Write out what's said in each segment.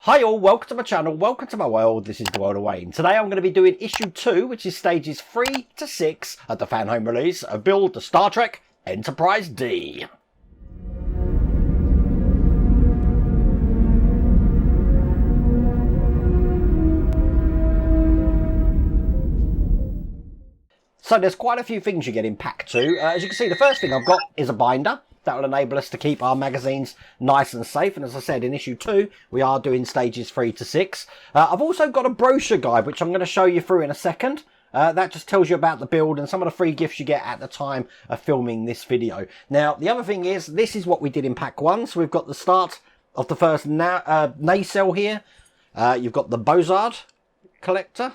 Hi all, welcome to my channel, welcome to my world, this is the World of Wayne. Today I'm going to be doing issue 2, which is stages 3 to 6 at the Fanhome release of Build the Star Trek Enterprise D. So there's quite a few things you get in pack 2. As you can see, the first thing I've got is a binder. That will enable us to keep our magazines nice and safe. And as I said, in issue 2, we are doing stages 3 to 6. I've also got a brochure guide, which I'm going to show you through in a second. That just tells you about the build and some of the free gifts you get at the time of filming this video. Now, the other thing is, this is what we did in pack 1. So we've got the start of the first nacelle here. You've got the Bozard collector.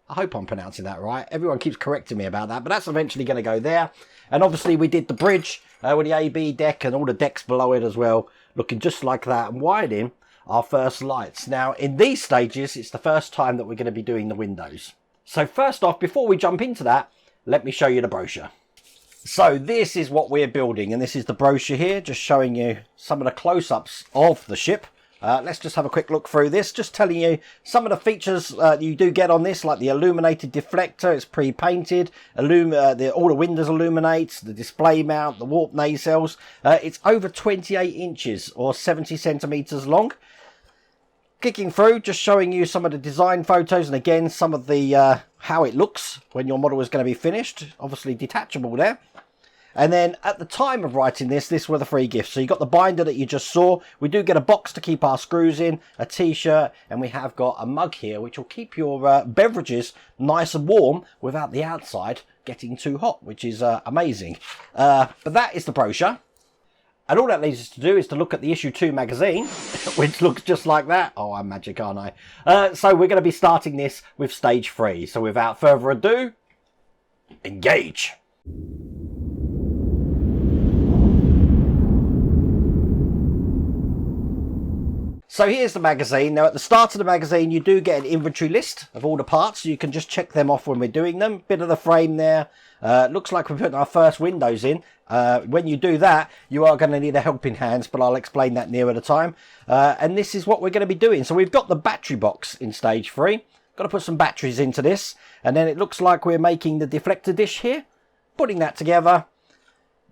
I hope I'm pronouncing that right. Everyone keeps correcting me about that, but that's eventually going to go there. And obviously we did the bridge with the AB deck and all the decks below it as well, looking just like that, and wired in our first lights. Now, in these stages, it's the first time that we're going to be doing the windows. So first off, before we jump into that, let me show you the brochure. So this is what we're building, and this is the brochure here, just showing you some of the close-ups of the ship. Let's just have a quick look through this, just telling you some of the features you do get on this, like the illuminated deflector. It's pre-painted, all the windows illuminate, the display mount, the warp nacelles. It's over 28 inches or 70 centimeters long. Kicking through, just showing you some of the design photos, and again some of the how it looks when your model is going to be finished. Obviously detachable there. And then at the time of writing this were the free gifts. So you got the binder that you just saw. We do get a box to keep our screws in, a t-shirt, and we have got a mug here which will keep your beverages nice and warm without the outside getting too hot, which is amazing. But that is the brochure. And all that leaves us to do is to look at the issue 2 magazine, which looks just like that. Oh, I'm magic, aren't I? So we're going to be starting this with stage 3. So without further ado, engage. So here's the magazine. Now at the start of the magazine you do get an inventory list of all the parts, so you can just check them off when we're doing them. Bit of the frame there. Looks like we're putting our first windows in. When you do that, you are going to need a helping hand, but I'll explain that nearer the time. And this is what we're going to be doing. So we've got the battery box in stage 3. Got to put some batteries into this. And then it looks like we're making the deflector dish here. Putting that together.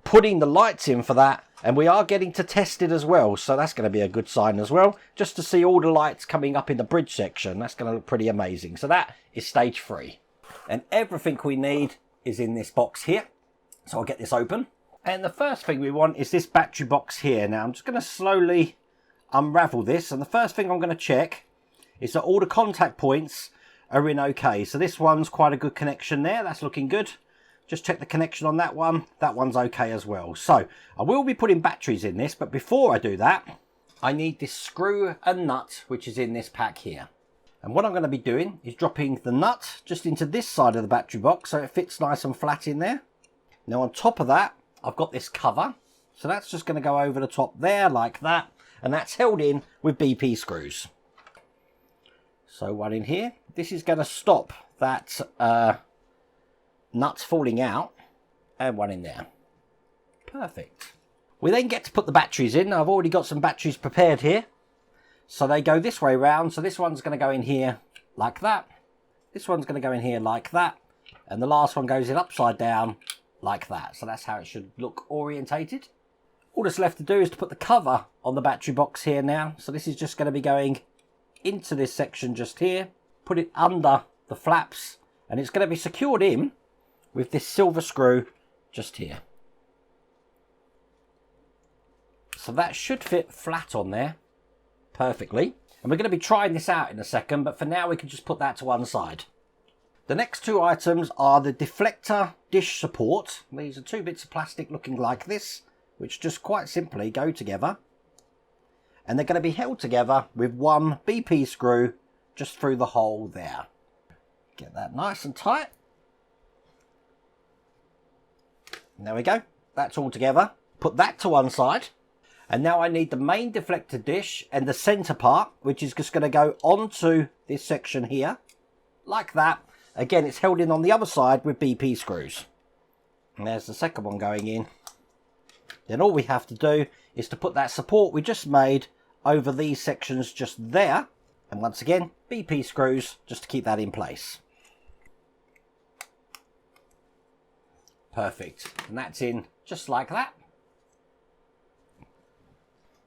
Putting the lights in for that. And we are getting to test it as well, so that's going to be a good sign as well, just to see all the lights coming up in the bridge section. That's going to look pretty amazing. So that is stage 3. And everything we need is in this box here. So I'll get this open. And the first thing we want is this battery box here. Now I'm just going to slowly unravel this, and the first thing I'm going to check is that all the contact points are in okay. So this one's quite a good connection there. That's looking good. Just check the connection on that one. That one's okay as well. So I will be putting batteries in this, but before I do that, I need this screw and nut, which is in this pack here. And what I'm going to be doing is dropping the nut just into this side of the battery box so it fits nice and flat in there. Now on top of that, I've got this cover. So that's just going to go over the top there like that. And that's held in with BP screws. So one in here. This is going to stop that nuts falling out, and one in there. Perfect. We then get to put the batteries in. Now, I've already got some batteries prepared here, so they go this way round. So this one's going to go in here like that, this one's going to go in here like that, and the last one goes in upside down like that. So that's how it should look orientated. All that's left to do is to put the cover on the battery box here now. So this is just going to be going into this section just here, put it under the flaps, and it's going to be secured in with this silver screw just here. So that should fit flat on there perfectly. And we're going to be trying this out in a second, but for now we can just put that to one side. The next 2 items are the deflector dish support. These are 2 bits of plastic looking like this, which just quite simply go together. And they're going to be held together with one BP screw just through the hole there. Get that nice and tight. There we go. That's all together. Put that to one side. And now I need the main deflector dish and the center part, which is just going to go onto this section here. Like that. Again, it's held in on the other side with BP screws. And there's the second one going in. Then all we have to do is to put that support we just made over these sections just there. And once again, BP screws just to keep that in place. Perfect. And that's in just like that.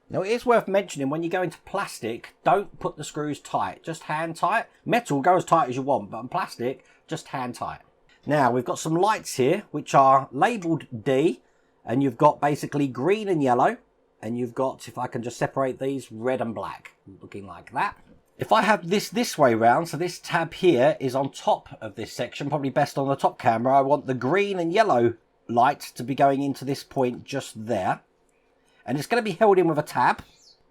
Now it is worth mentioning, when you go into plastic, don't put the screws tight, just hand tight. Metal, go as tight as you want, but on plastic, just hand tight. Now we've got some lights here which are labelled D, and you've got basically green and yellow, and you've got, if I can just separate these, red and black, looking like that. If I have this way round, so this tab here is on top of this section, probably best on the top camera, I want the green and yellow light to be going into this point just there. And it's going to be held in with a tab,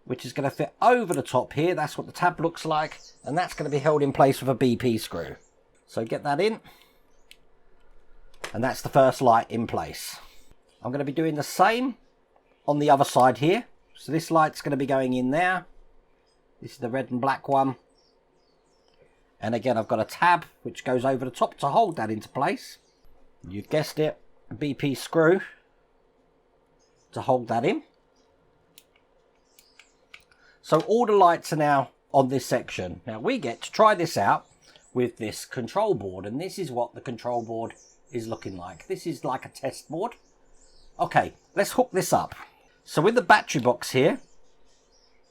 which is going to fit over the top here. That's what the tab looks like. And that's going to be held in place with a BP screw. So get that in. And that's the first light in place. I'm going to be doing the same on the other side here. So this light's going to be going in there. This is the red and black one. And again, I've got a tab which goes over the top to hold that into place. You've guessed it, a BP screw to hold that in. So all the lights are now on this section. Now we get to try this out with this control board, and this is what the control board is looking like. This is like a test board. Okay, let's hook this up. So with the battery box here,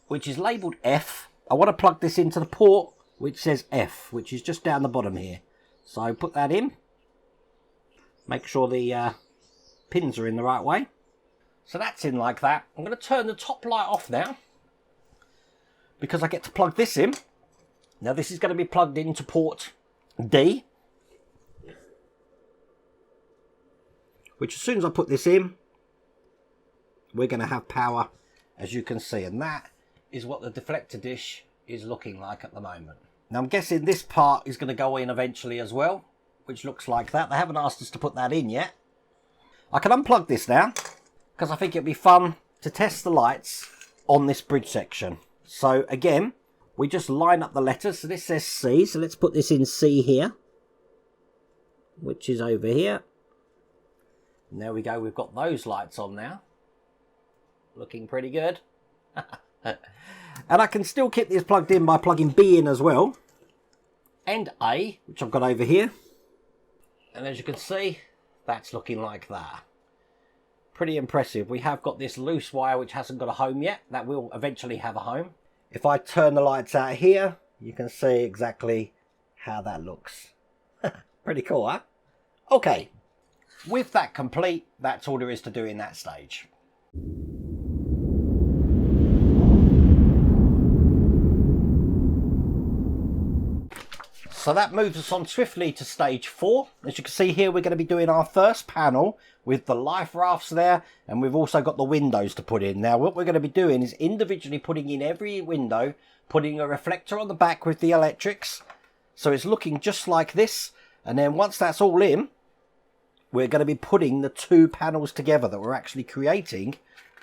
which is labelled F, I want to plug this into the port which says F, which is just down the bottom here. So I put that in. Make sure the pins are in the right way. So that's in like that. I'm going to turn the top light off now, because I get to plug this in. Now this is going to be plugged into port D, which as soon as I put this in, we're going to have power, as you can see. And that is what the deflector dish is looking like at the moment. Now I'm guessing this part is going to go in eventually as well, which looks like that. They haven't asked us to put that in yet. I can unplug this now, because I think it'd be fun to test the lights on this bridge section. So again, we just line up the letters. So this says C, so let's put this in C here, which is over here. And there we go, we've got those lights on now. Looking pretty good. And I can still keep this plugged in by plugging B in as well. And A, which I've got over here. And as you can see, that's looking like that. Pretty impressive. We have got this loose wire which hasn't got a home yet. That will eventually have a home. If I turn the lights out here, you can see exactly how that looks. Pretty cool, huh? Okay. With that complete, that's all there is to do in that stage. So that moves us on swiftly to stage 4. As you can see here, we're going to be doing our first panel with the life rafts there, and we've also got the windows to put in. Now what we're going to be doing is individually putting in every window, putting a reflector on the back with the electrics, so it's looking just like this. And then once that's all in, we're going to be putting the 2 panels together that we're actually creating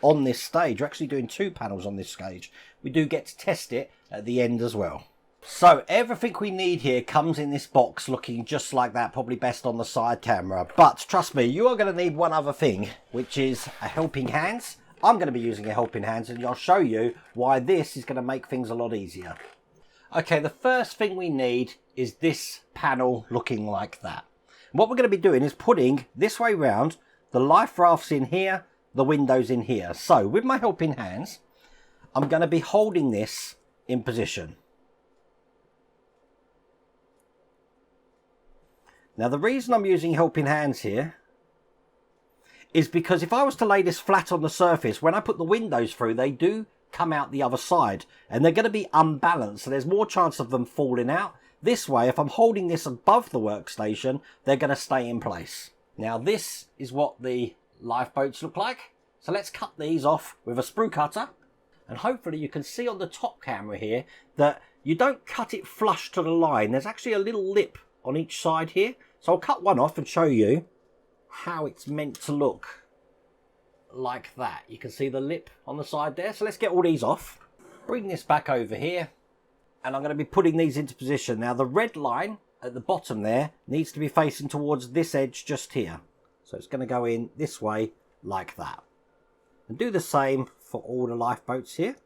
on this stage. We're actually doing 2 panels on this stage. We do get to test it at the end as well. So everything we need here comes in this box looking just like that, probably best on the side camera. But trust me, you are going to need one other thing, which is a helping hands. I'm going to be using a helping hands, and I'll show you why this is going to make things a lot easier. Okay, the first thing we need is this panel looking like that. What we're going to be doing is putting this way round, the life rafts in here, the windows in here. So with my helping hands, I'm going to be holding this in position. Now the reason I'm using helping hands here is because if I was to lay this flat on the surface, when I put the windows through, they do come out the other side, and they're going to be unbalanced, so there's more chance of them falling out. This way, if I'm holding this above the workstation, they're going to stay in place. Now this is what the lifeboats look like. So let's cut these off with a sprue cutter, and hopefully you can see on the top camera here that you don't cut it flush to the line. There's actually a little lip on each side here. So I'll cut one off and show you how it's meant to look like that. You can see the lip on the side there. So let's get all these off. Bring this back over here, and I'm going to be putting these into position. Now the red line at the bottom there needs to be facing towards this edge just here. So it's going to go in this way like that. And do the same for all the lifeboats here.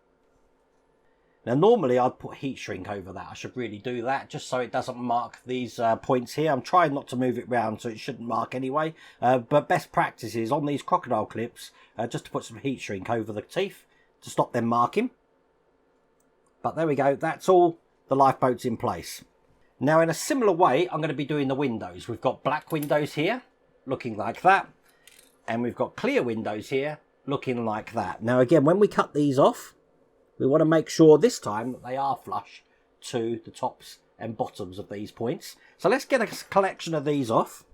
Now normally I'd put heat shrink over that. I should really do that just so it doesn't mark these points here. I'm trying not to move it round so it shouldn't mark anyway. But best practice is on these crocodile clips just to put some heat shrink over the teeth to stop them marking. But there we go, that's all the lifeboats in place. Now in a similar way I'm going to be doing the windows. We've got black windows here looking like that, and we've got clear windows here looking like that. Now again, when we cut these off, we want to make sure this time that they are flush to the tops and bottoms of these points. So let's get a collection of these off.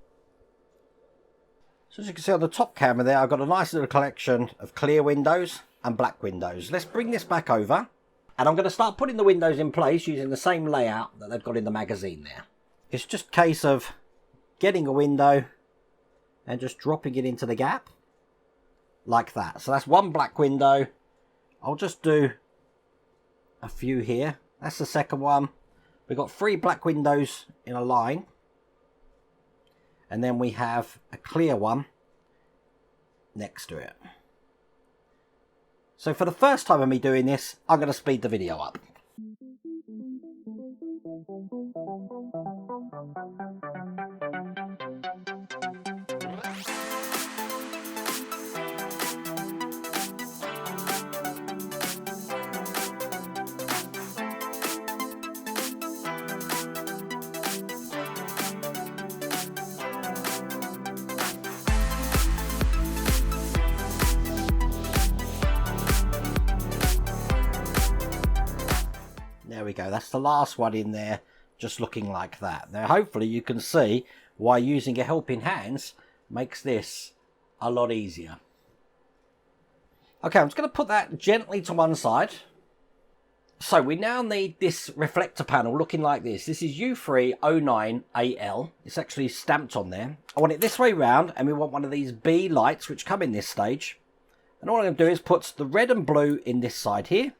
So as you can see on the top camera there, I've got a nice little collection of clear windows and black windows. Let's bring this back over, and I'm going to start putting the windows in place using the same layout that they've got in the magazine there. It's just a case of getting a window and just dropping it into the gap like that. So that's one black window. I'll just do a few here. That's the second one. We've got 3 black windows in a line, and then we have a clear one next to it. So for the first time of me doing this, I'm going to speed the video up. There we go, that's the last one in there, just looking like that. Now hopefully you can see why using a helping hands makes this a lot easier. Okay, I'm just going to put that gently to one side. So we now need this reflector panel looking like this. This is U309AL. It's actually stamped on there. I want it this way round, and we want one of these B lights which come in this stage. And all I'm going to do is put the red and blue in this side here,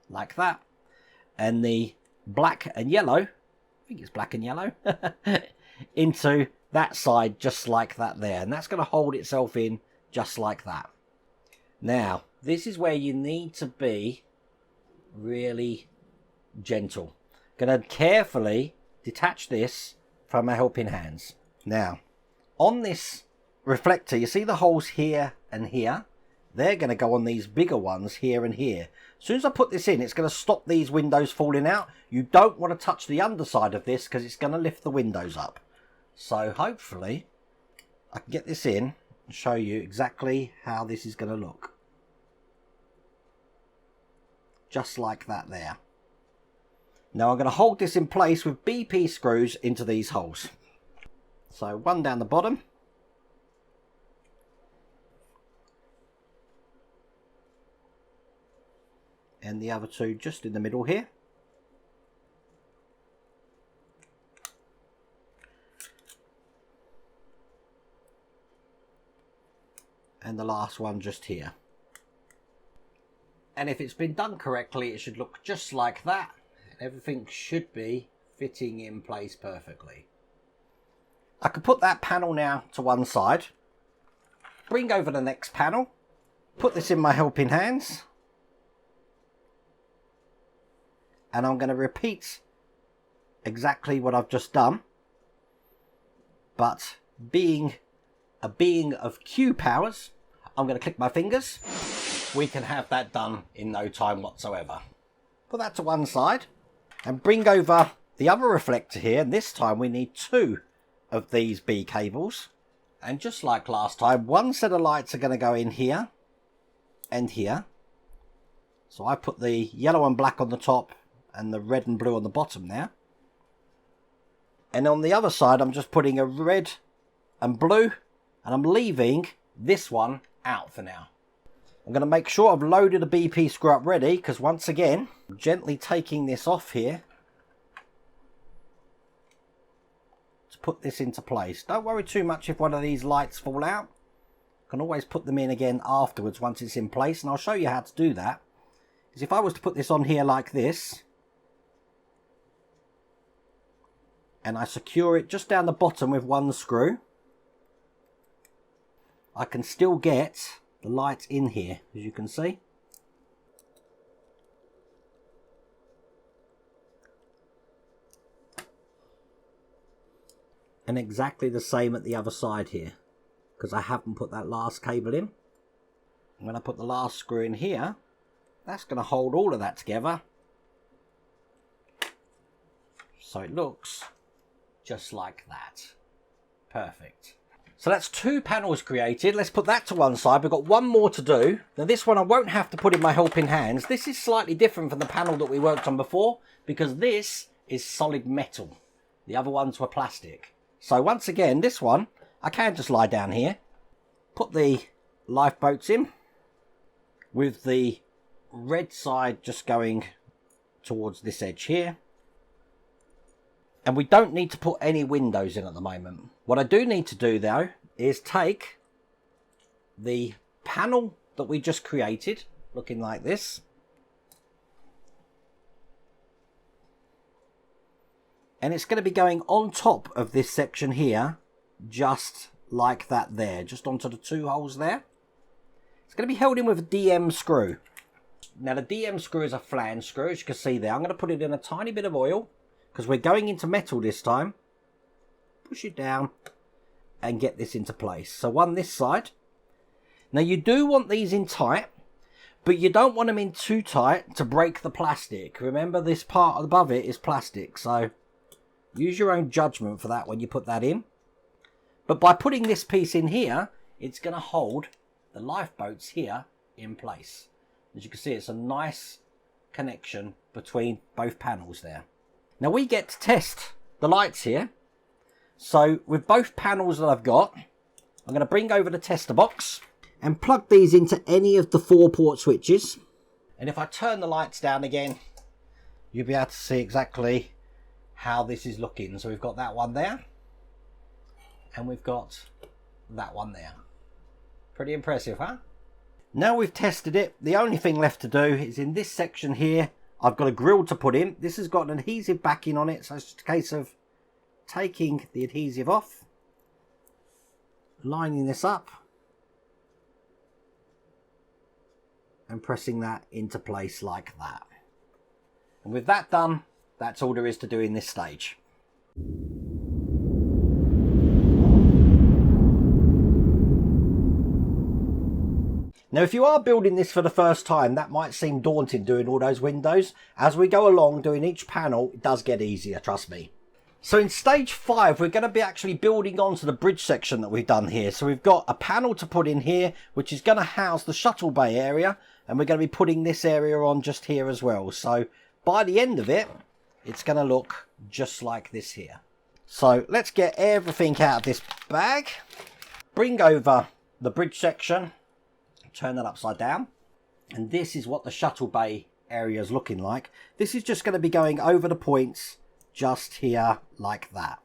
like that. And the black and yellow, I think it's black and yellow, into that side just like that there. And that's going to hold itself in just like that. Now, this is where you need to be really gentle. Going to carefully detach this from my helping hands. Now, on this reflector, you see the holes here and here? They're going to go on these bigger ones here and here. As soon as I put this in, it's going to stop these windows falling out. You don't want to touch the underside of this because it's going to lift the windows up. So hopefully I can get this in and show you exactly how this is going to look. Just like that there. Now I'm going to hold this in place with BP screws into these holes. So one down the bottom. And the other two just in the middle here. And the last one just here. And if it's been done correctly, it should look just like that. And everything should be fitting in place perfectly. I could put that panel now to one side. Bring over the next panel. Put this in my helping hands. And I'm going to repeat exactly what I've just done. But being a being of Q powers, I'm going to click my fingers. We can have that done in no time whatsoever. Put that to one side. And bring over the other reflector here. And this time we need 2 of these B cables. And just like last time, one set of lights are going to go in here and here. So I put the yellow and black on the top and the red and blue on the bottom there. And on the other side, I'm just putting a red and blue, and I'm leaving this one out for now. I'm going to make sure I've loaded a BP screw up ready, because once again, I'm gently taking this off here to put this into place. Don't worry too much if one of these lights fall out. I can always put them in again afterwards once it's in place, and I'll show you how to do that. Because if I was to put this on here like this, and I secure it just down the bottom with one screw, I can still get the light in here, as you can see. And exactly the same at the other side here, because I haven't put that last cable in. When I put the last screw in here, that's going to hold all of that together. So it looks just like that. Perfect. So that's 2 panels created. Let's put that to one side. We've got one more to do. Now this one I won't have to put in my helping hands. This is slightly different from the panel that we worked on before, because this is solid metal. The other ones were plastic. So once again, this one, I can just lie down here, put the lifeboats in, with the red side just going towards this edge here. And we don't need to put any windows in at the moment. What I do need to do though is take the panel that we just created, looking like this, and it's going to be going on top of this section here, just like that there, just onto the 2 holes there. It's going to be held in with a DM screw. Now the DM screw is a flange screw, as you can see there. I'm going to put it in a tiny bit of oil, because we're going into metal this time. Push it down and get this into place. So one this side. Now you do want these in tight, but you don't want them in too tight to break the plastic. Remember, this part above it is plastic, so use your own judgment for that when you put that in. But by putting this piece in here, it's going to hold the lifeboats here in place. As you can see, it's a nice connection between both panels there. Now we get to test the lights here. So with both panels that I've got, I'm going to bring over the tester box and plug these into any of the 4 port switches. And if I turn the lights down again, you'll be able to see exactly how this is looking. So we've got that one there, and we've got that one there. Pretty impressive, huh? Now we've tested it, the only thing left to do is in this section here, I've got a grill to put in. This has got an adhesive backing on it, so it's just a case of taking the adhesive off, lining this up, and pressing that into place like that. And with that done, that's all there is to do in this stage. Now if you are building this for the first time, that might seem daunting doing all those windows. As we go along doing each panel, it does get easier, trust me. So in stage 5, we're going to be actually building onto the bridge section that we've done here. So we've got a panel to put in here, which is going to house the shuttle bay area. And we're going to be putting this area on just here as well. So by the end of it, it's going to look just like this here. So let's get everything out of this bag. Bring over the bridge section. Turn that upside down, and this is what the shuttle bay area is looking like. This is just going to be going over the points just here like that.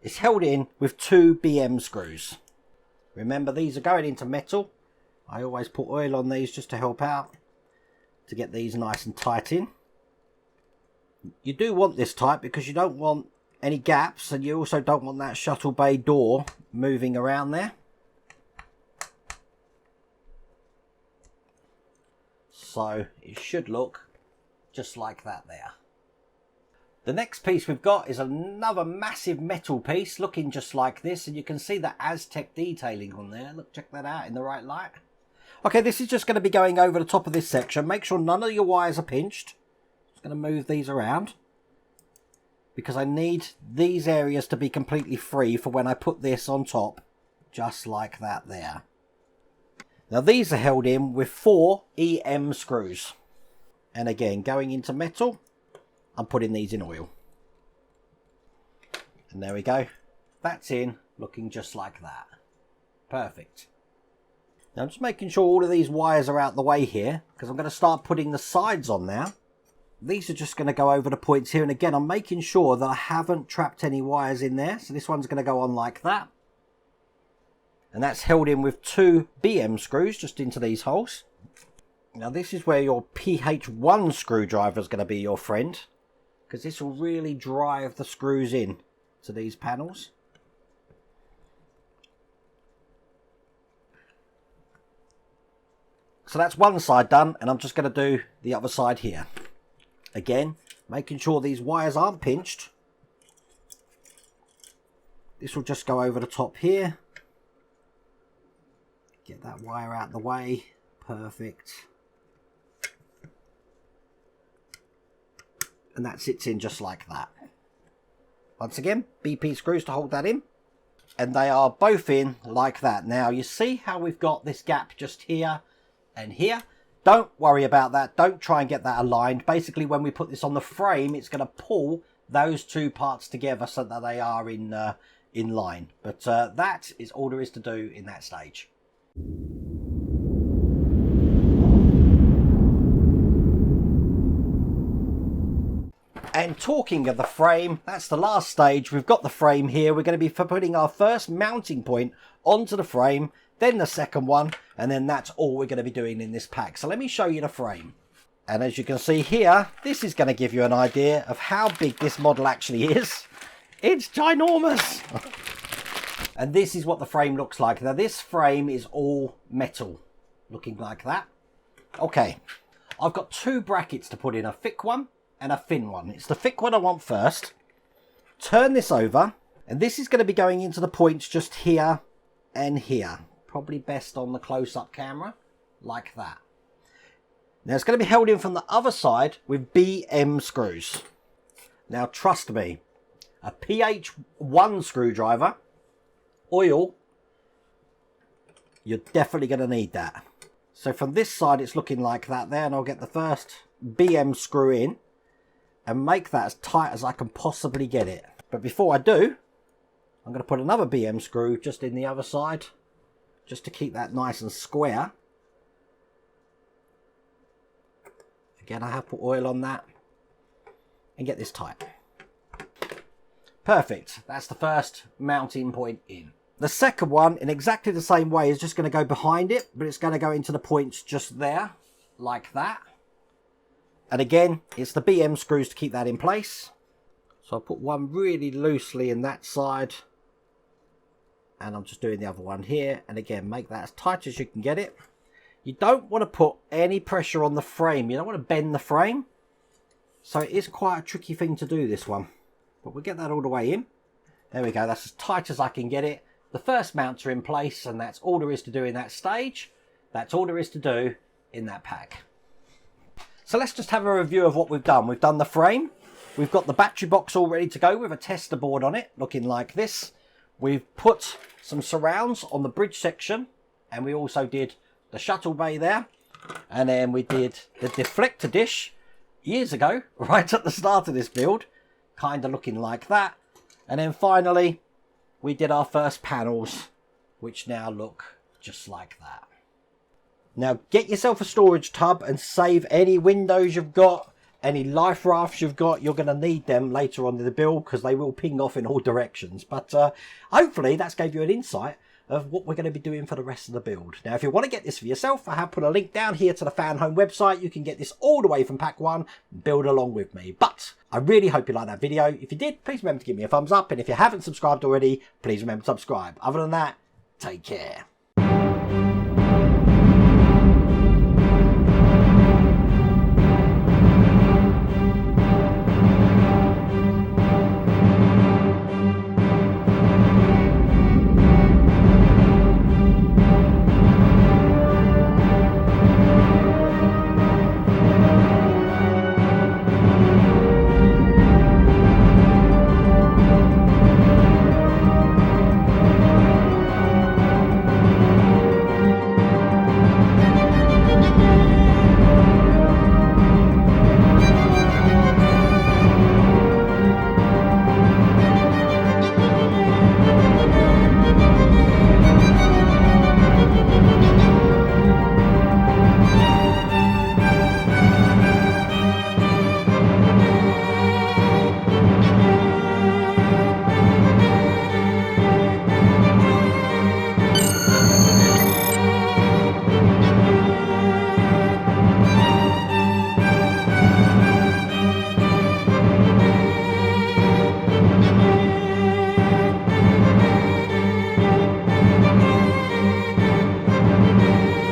It's held in with 2 BM screws. Remember, these are going into metal. I always put oil on these just to help out, to get these nice and tight in. You do want this tight because you don't want any gaps, and you also don't want that shuttle bay door moving around there. So it should look just like that there. The next piece we've got is another massive metal piece looking just like this, and you can see the Aztec detailing on there. Look, check that out in the right light. Okay, this is just going to be going over the top of this section. Make sure none of your wires are pinched. Just going to move these around, because I need these areas to be completely free for when I put this on top, just like that there. Now these are held in with 4 EM screws. And again, going into metal, I'm putting these in oil. And there we go. That's in, looking just like that. Perfect. Now I'm just making sure all of these wires are out the way here, because I'm going to start putting the sides on now. These are just going to go over the points here. And again, I'm making sure that I haven't trapped any wires in there. So this one's going to go on like that. And that's held in with 2 BM screws just into these holes. Now this is where your PH1 screwdriver is going to be your friend, because this will really drive the screws in to these panels. So that's one side done, and I'm just going to do the other side here. Again, making sure these wires aren't pinched. This will just go over the top here. Get that wire out of the way. Perfect. And that sits in just like that. Once again, BP screws to hold that in. And they are both in like that. Now, you see how we've got this gap just here and here? Don't worry about that. Don't try and get that aligned. Basically, when we put this on the frame, it's going to pull those two parts together so that they are in line. But that is all there is to do in that stage. And talking of the frame, that's the last stage. We've got the frame here. We're going to be putting our first mounting point onto the frame, then the second one, and then that's all we're going to be doing in this pack. So let me show you the frame. And as you can see here, this is going to give you an idea of how big this model actually is. It's ginormous. And this is what the frame looks like. Now this frame is all metal, looking like that. Okay, I've got two brackets to put in, a thick one and a thin one. It's the thick one I want first. Turn this over, and this is going to be going into the points just here and here. Probably best on the close-up camera, like that. Now it's going to be held in from the other side with BM screws. Now trust me, a PH1 screwdriver, oil, you're definitely going to need that. So from this side it's looking like that there, and I'll get the first BM screw in and make that as tight as I can possibly get it. But before I do, I'm going to put another BM screw just in the other side, just to keep that nice and square. Again, I have put oil on that and get this tight. Perfect. That's the first mounting point in. The second one, in exactly the same way, is just going to go behind it, but it's going to go into the points just there, like that. And again, it's the BM screws to keep that in place. So I'll put one really loosely in that side. And I'm just doing the other one here. And again, make that as tight as you can get it. You don't want to put any pressure on the frame. You don't want to bend the frame. So it is quite a tricky thing to do, this one. But we'll get that all the way in. There we go. That's as tight as I can get it. The first mounts are in place, and that's all there is to do in that stage. That's all there is to do in that pack. So let's just have a review of what we've done. We've done the frame. We've got the battery box all ready to go with a tester board on it, looking like this. We've put some surrounds on the bridge section, and we also did the shuttle bay there. And then we did the deflector dish years ago, right at the start of this build, kind of looking like that. And then finally, we did our first panels, which now look just like that. Now get yourself a storage tub and save any windows you've got, any life rafts you've got. You're going to need them later on in the build because they will ping off in all directions. But hopefully that's gave you an insight of what we're going to be doing for the rest of the build. Now if you want to get this for yourself, I have put a link down here to the Fanhome website. You can get this all the way from pack 1 and build along with me. But I really hope you liked that video. If you did, please remember to give me a thumbs up. And if you haven't subscribed already, please remember to subscribe. Other than that, take care.